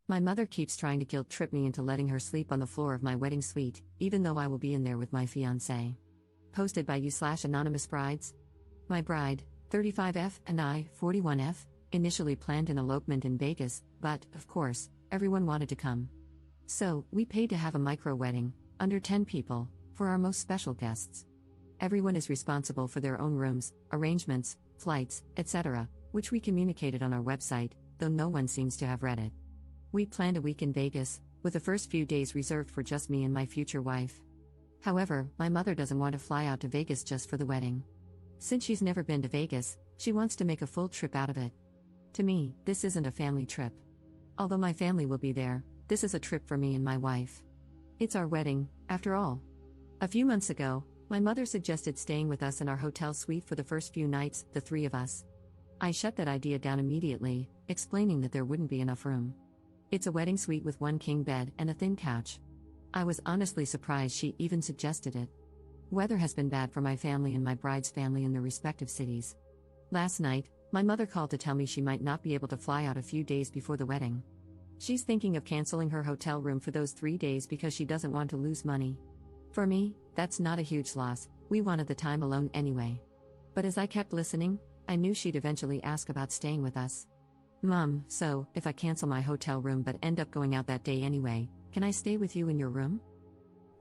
My mother keeps trying to guilt trip me into letting her sleep on the floor of my wedding suite, even though I will be in there with my fiancé. Posted by you/anonymous brides. My bride, 35F, and I, 41F, initially planned an elopement in Vegas, but, of course, everyone wanted to come. So, we paid to have a micro wedding, under 10 people, for our most special guests. Everyone is responsible for their own rooms, arrangements, flights, etc., which we communicated on our website, though no one seems to have read it. We planned a week in Vegas, with the first few days reserved for just me and my future wife. However, my mother doesn't want to fly out to Vegas just for the wedding. Since she's never been to Vegas, she wants to make a full trip out of it. To me, this isn't a family trip. Although my family will be there, this is a trip for me and my wife. It's our wedding, after all. A few months ago, my mother suggested staying with us in our hotel suite for the first few nights, the three of us. I shut that idea down immediately, explaining that there wouldn't be enough room. It's a wedding suite with one king bed and a thin couch. I was honestly surprised she even suggested it. Weather has been bad for my family and my bride's family in their respective cities. Last night, my mother called to tell me she might not be able to fly out a few days before the wedding. She's thinking of canceling her hotel room for those 3 days because she doesn't want to lose money. For me, that's not a huge loss, we wanted the time alone anyway. But as I kept listening, I knew she'd eventually ask about staying with us. Mom, so, if I cancel my hotel room but end up going out that day anyway, can I stay with you in your room?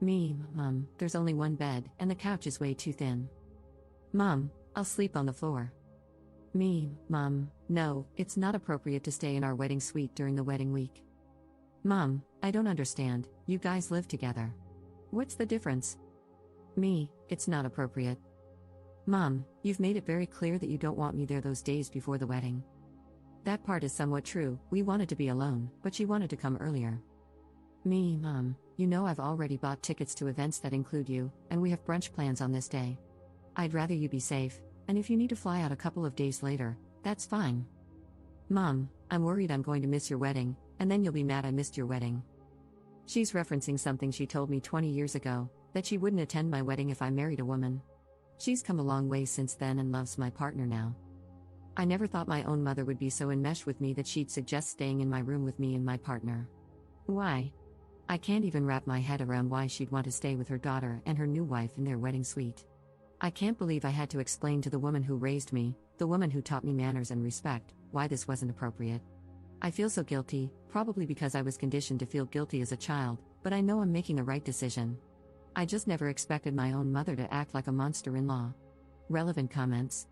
Me, Mom, there's only one bed, and the couch is way too thin. Mom, I'll sleep on the floor. Me, Mom, no, it's not appropriate to stay in our wedding suite during the wedding week. Mom, I don't understand, you guys live together. What's the difference? Me, it's not appropriate. Mom, you've made it very clear that you don't want me there those days before the wedding. That part is somewhat true, we wanted to be alone, but she wanted to come earlier. Me, Mom, you know I've already bought tickets to events that include you, and we have brunch plans on this day. I'd rather you be safe, and if you need to fly out a couple of days later, that's fine. Mom, I'm worried I'm going to miss your wedding, and then you'll be mad I missed your wedding. She's referencing something she told me 20 years ago, that she wouldn't attend my wedding if I married a woman. She's come a long way since then and loves my partner now. I never thought my own mother would be so enmeshed with me that she'd suggest staying in my room with me and my partner. Why? I can't even wrap my head around why she'd want to stay with her daughter and her new wife in their wedding suite. I can't believe I had to explain to the woman who raised me, the woman who taught me manners and respect, why this wasn't appropriate. I feel so guilty, probably because I was conditioned to feel guilty as a child, but I know I'm making the right decision. I just never expected my own mother to act like a monster-in-law. Relevant comments.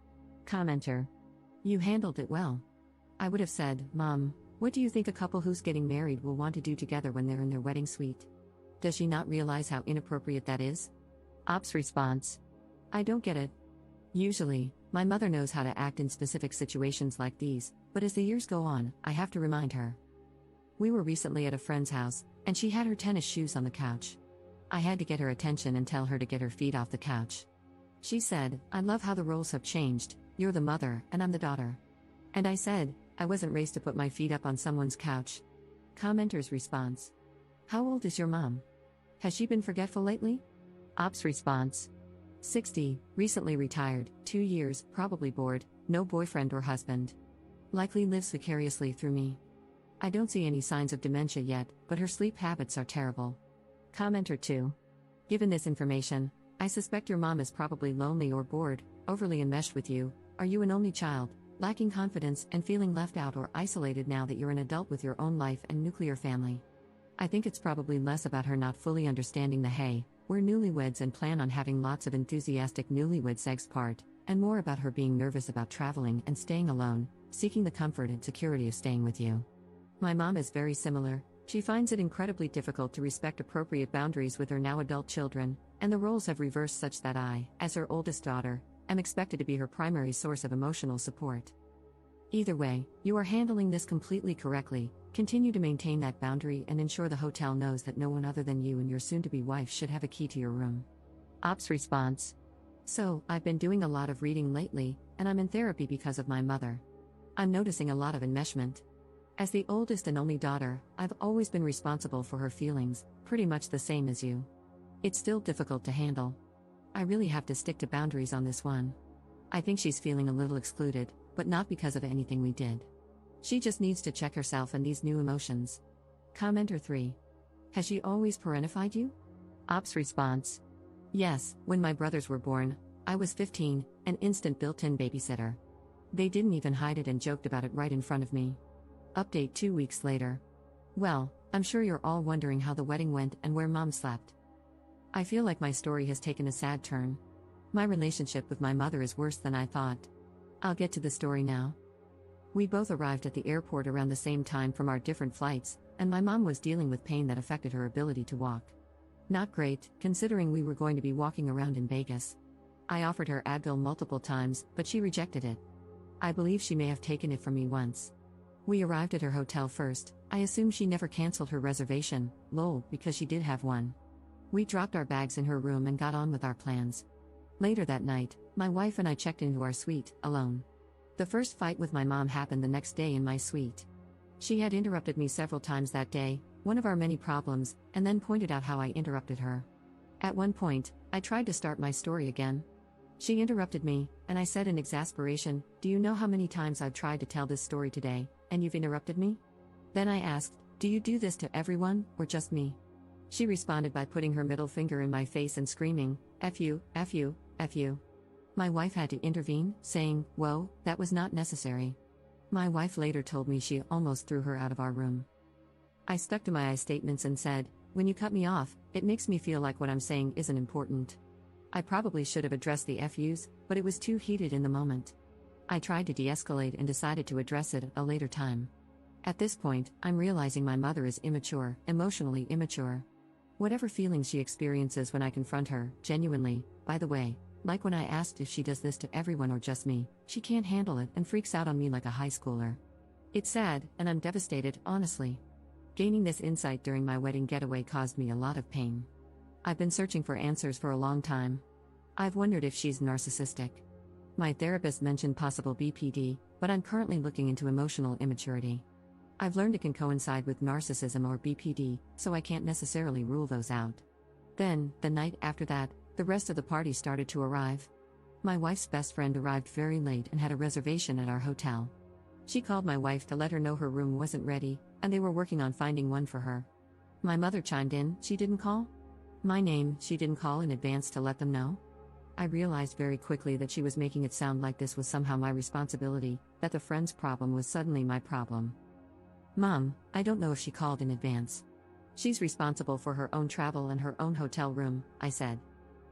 Commenter. You handled it well. I would have said, Mom, what do you think a couple who's getting married will want to do together when they're in their wedding suite? Does she not realize how inappropriate that is? Ops response. I don't get it. Usually, my mother knows how to act in specific situations like these, but as the years go on, I have to remind her. We were recently at a friend's house, and she had her tennis shoes on the couch. I had to get her attention and tell her to get her feet off the couch. She said, I love how the roles have changed, you're the mother, and I'm the daughter. And I said, I wasn't raised to put my feet up on someone's couch. Commenter's response. How old is your mom? Has she been forgetful lately? Ops response. 60, recently retired, 2 years, probably bored, no boyfriend or husband. Likely lives vicariously through me. I don't see any signs of dementia yet, but her sleep habits are terrible. Commenter 2. Given this information, I suspect your mom is probably lonely or bored, overly enmeshed with you. Are you an only child, lacking confidence and feeling left out or isolated now that you're an adult with your own life and nuclear family? I think it's probably less about her not fully understanding the hey, we're newlyweds and plan on having lots of enthusiastic newlywed sex part, and more about her being nervous about traveling and staying alone, seeking the comfort and security of staying with you. My mom is very similar. She finds it incredibly difficult to respect appropriate boundaries with her now adult children, and the roles have reversed such that I, as her oldest daughter, am expected to be her primary source of emotional support. Either way, you are handling this completely correctly. Continue to maintain that boundary and ensure the hotel knows that no one other than you and your soon-to-be wife should have a key to your room. Ops response. So, I've been doing a lot of reading lately, and I'm in therapy because of my mother. I'm noticing a lot of enmeshment. As the oldest and only daughter, I've always been responsible for her feelings, pretty much the same as you. It's still difficult to handle. I really have to stick to boundaries on this one. I think she's feeling a little excluded, but not because of anything we did. She just needs to check herself and these new emotions. Commenter 3. Has she always parentified you? Ops response. Yes, when my brothers were born, I was 15, an instant built-in babysitter. They didn't even hide it and joked about it right in front of me. Update 2 weeks later. Well, I'm sure you're all wondering how the wedding went and where mom slept. I feel like my story has taken a sad turn. My relationship with my mother is worse than I thought. I'll get to the story now. We both arrived at the airport around the same time from our different flights, and my mom was dealing with pain that affected her ability to walk. Not great, considering we were going to be walking around in Vegas. I offered her Advil multiple times, but she rejected it. I believe she may have taken it from me once. We arrived at her hotel first. I assume she never canceled her reservation, lol, because she did have one. We dropped our bags in her room and got on with our plans. Later that night, my wife and I checked into our suite, alone. The first fight with my mom happened the next day in my suite. She had interrupted me several times that day, one of our many problems, and then pointed out how I interrupted her. At one point, I tried to start my story again. She interrupted me, and I said in exasperation, "Do you know how many times I've tried to tell this story today, and you've interrupted me?" Then I asked, "Do you do this to everyone, or just me?" She responded by putting her middle finger in my face and screaming, "F you, F you, F you." My wife had to intervene, saying, "Whoa, that was not necessary." My wife later told me she almost threw her out of our room. I stuck to my I statements and said, "When you cut me off, it makes me feel like what I'm saying isn't important." I probably should have addressed the FUs, but it was too heated in the moment. I tried to de-escalate and decided to address it at a later time. At this point, I'm realizing my mother is immature, emotionally immature. Whatever feelings she experiences when I confront her, genuinely, by the way, like when I asked if she does this to everyone or just me, she can't handle it and freaks out on me like a high schooler. It's sad, and I'm devastated, honestly. Gaining this insight during my wedding getaway caused me a lot of pain. I've been searching for answers for a long time. I've wondered if she's narcissistic. My therapist mentioned possible BPD, but I'm currently looking into emotional immaturity. I've learned it can coincide with narcissism or BPD, so I can't necessarily rule those out. Then, the night after that, the rest of the party started to arrive. My wife's best friend arrived very late and had a reservation at our hotel. She called my wife to let her know her room wasn't ready, and they were working on finding one for her. My mother chimed in, "She didn't call?" My name, she didn't call in advance to let them know? I realized very quickly that she was making it sound like this was somehow my responsibility, that the friend's problem was suddenly my problem. "Mom, I don't know if she called in advance. She's responsible for her own travel and her own hotel room," I said.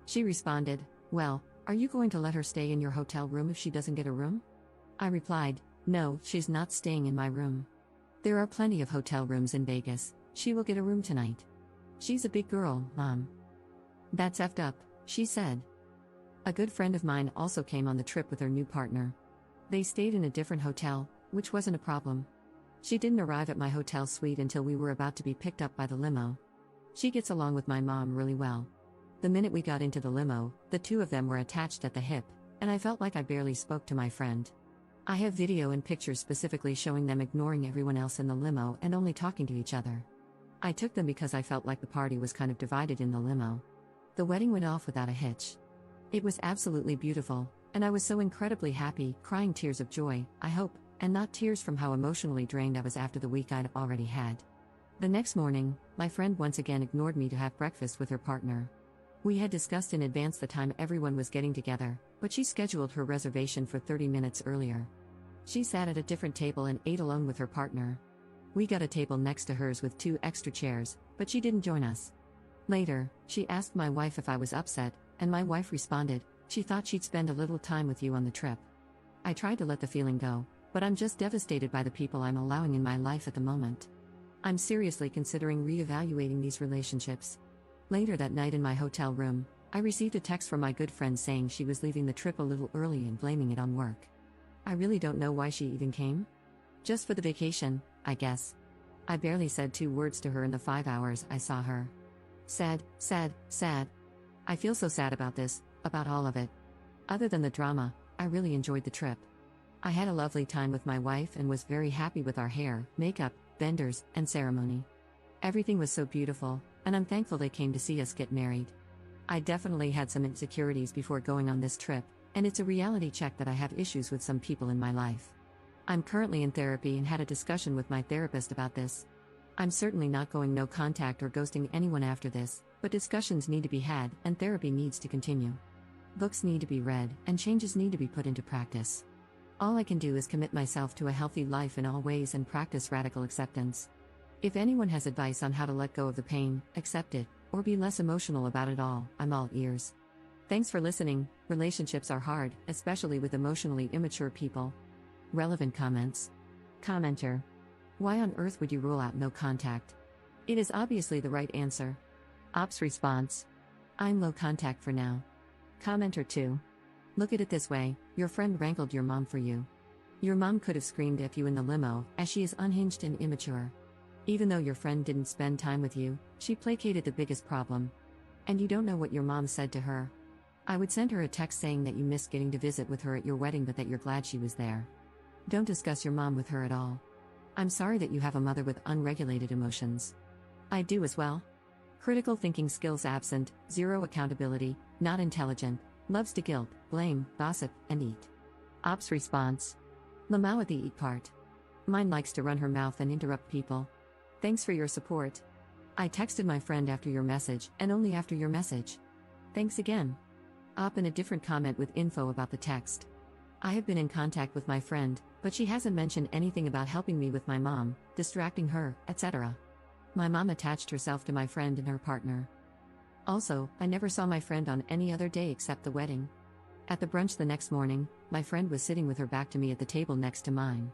She responded, "Well, are you going to let her stay in your hotel room if she doesn't get a room?" I replied, "No, she's not staying in my room. There are plenty of hotel rooms in Vegas. She will get a room tonight. She's a big girl, Mom." "That's effed up," she said. A good friend of mine also came on the trip with her new partner. They stayed in a different hotel, which wasn't a problem. She didn't arrive at my hotel suite until we were about to be picked up by the limo. She gets along with my mom really well. The minute we got into the limo, the two of them were attached at the hip, and I felt like I barely spoke to my friend. I have video and pictures specifically showing them ignoring everyone else in the limo and only talking to each other. I took them because I felt like the party was kind of divided in the limo. The wedding went off without a hitch. It was absolutely beautiful, and I was so incredibly happy, crying tears of joy, I hope, and not tears from how emotionally drained I was after the week I'd already had. The next morning, my friend once again ignored me to have breakfast with her partner. We had discussed in advance the time everyone was getting together, but she scheduled her reservation for 30 minutes earlier. She sat at a different table and ate alone with her partner. We got a table next to hers with 2 extra chairs, but she didn't join us. Later, she asked my wife if I was upset, and my wife responded, "She thought she'd spend a little time with you on the trip." I tried to let the feeling go, but I'm just devastated by the people I'm allowing in my life at the moment. I'm seriously considering reevaluating these relationships. Later that night in my hotel room, I received a text from my good friend saying she was leaving the trip a little early and blaming it on work. I really don't know why she even came. Just for the vacation, I guess. I barely said 2 words to her in the 5 hours I saw her. Sad, sad, sad. I feel so sad about this, about all of it. Other than the drama, I really enjoyed the trip. I had a lovely time with my wife and was very happy with our hair, makeup, vendors, and ceremony. Everything was so beautiful, and I'm thankful they came to see us get married. I definitely had some insecurities before going on this trip, and it's a reality check that I have issues with some people in my life. I'm currently in therapy and had a discussion with my therapist about this. I'm certainly not going no contact or ghosting anyone after this, but discussions need to be had and therapy needs to continue. Books need to be read and changes need to be put into practice. All I can do is commit myself to a healthy life in all ways and practice radical acceptance. If anyone has advice on how to let go of the pain, accept it, or be less emotional about it all, I'm all ears. Thanks for listening. Relationships are hard, especially with emotionally immature people. Relevant comments. Commenter. Why on earth would you rule out no contact? It is obviously the right answer. Ops response. I'm low contact for now. Commenter 2. Look at it this way, your friend wrangled your mom for you. Your mom could have screamed at you in the limo, as she is unhinged and immature. Even though your friend didn't spend time with you, she placated the biggest problem. And you don't know what your mom said to her. I would send her a text saying that you missed getting to visit with her at your wedding but that you're glad she was there. Don't discuss your mom with her at all. I'm sorry that you have a mother with unregulated emotions. I do as well. Critical thinking skills absent, zero accountability, not intelligent, loves to guilt, blame, gossip, and eat. Ops response. Lamau at the eat part. Mine likes to run her mouth and interrupt people. Thanks for your support. I texted my friend after your message and only after your message. Thanks again. Op in a different comment with info about the text. I have been in contact with my friend, but she hasn't mentioned anything about helping me with my mom, distracting her, etc. My mom attached herself to my friend and her partner. Also, I never saw my friend on any other day except the wedding. At the brunch the next morning, my friend was sitting with her back to me at the table next to mine.